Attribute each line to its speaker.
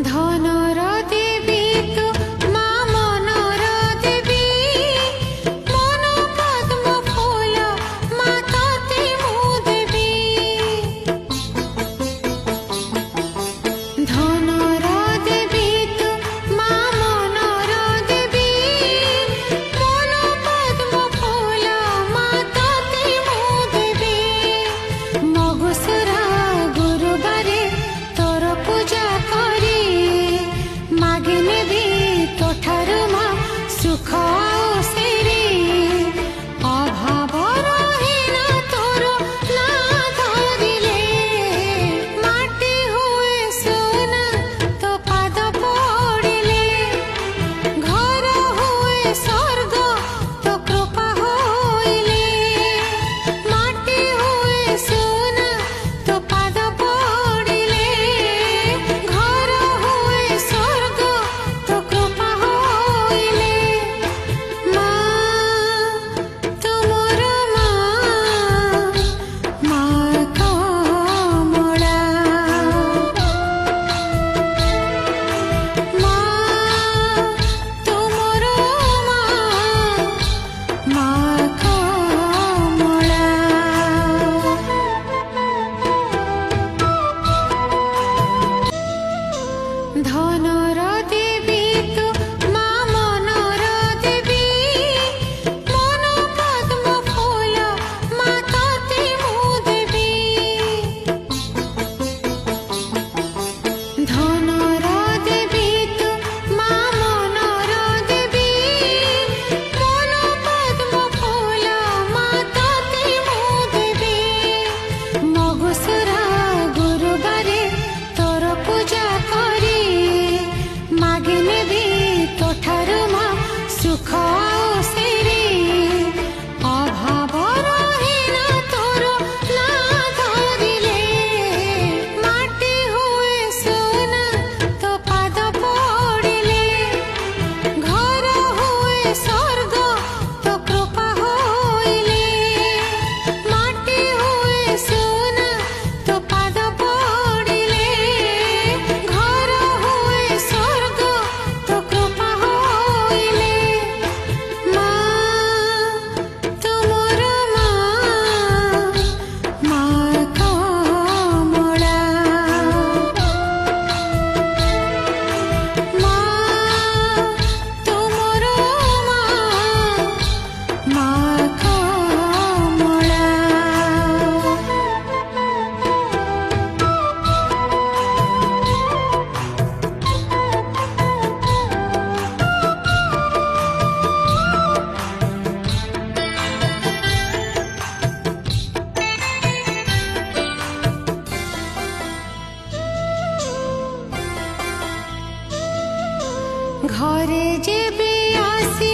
Speaker 1: ধনর দেবী তু মা মনর দেবী, মন পদ্ম ফুল মা ততে মু দেবী। ধনর দেবী তু মা মনর দেবী, মন পদ্ম ফুল মা ততে মু দেবী। মগুসুরা গুরুবারে তোর পূজা করি, মাগে নেবি তোঠারু মা সুখ ଆଉ ସିରି। ଅଭାବ ରହେ ନା ତୋର ନା ଧରିଲେ, ମାଟି ହୁଏ ସୁନା ତୋ ପାଦ ପଡ଼ିଲେ। ଘର ହୁଏ ସ୍ୱର୍ଗ ତୋ କୃପା ହୋଇଲେ, ମାଟି ହୁଏ ସୁନା ତୋ ପାଦ ପଡ଼ିଲେ। ଘର ହୁଏ ସ୍ୱର୍ଗ ତୋ କୃପା ହୋଇଲେ। ମା ତୁ ମୋର ମା, ମା କମଳା। ମା ତୁ ମୋର ମା, ମା କମଳା। ধনর দেবী তু মা মনর দেবী, মন পদ্ম ফুল মা ততে মু দেবী। ধনর দেবী তু মা মনর দেবী, মন পদ্ম ফুল মা ততে মু দেবী। মগুসুরা গুরুবারে তোর পূজা করি, মাগে নেবি তোঠারু মা সুখ ଆଉ ସିରି। ଅଭାବ ରହେ ନା ତୋର ନା ଧରିଲେ, ମାଟି ହୁଏ ସୁନା ତୋ ପାଦ ପଡ଼ିଲେ। ଘର ହୁଏ ସ୍ୱର୍ଗ ତୋ କୃପା ହୋଇଲେ, ମାଟି ହୁଏ ସୁନା ତୋ ପାଦ ପଡ଼ିଲେ। ଘର ହୁଏ ସ୍ୱର୍ଗ ତୋ କୃପା ହୋଇଲେ। ମା ତୁ ମୋର ମା, ମା କମଳା। ମା ତୁ ମୋର ମା, ମା କମଳା। ঘরে যেবে আসি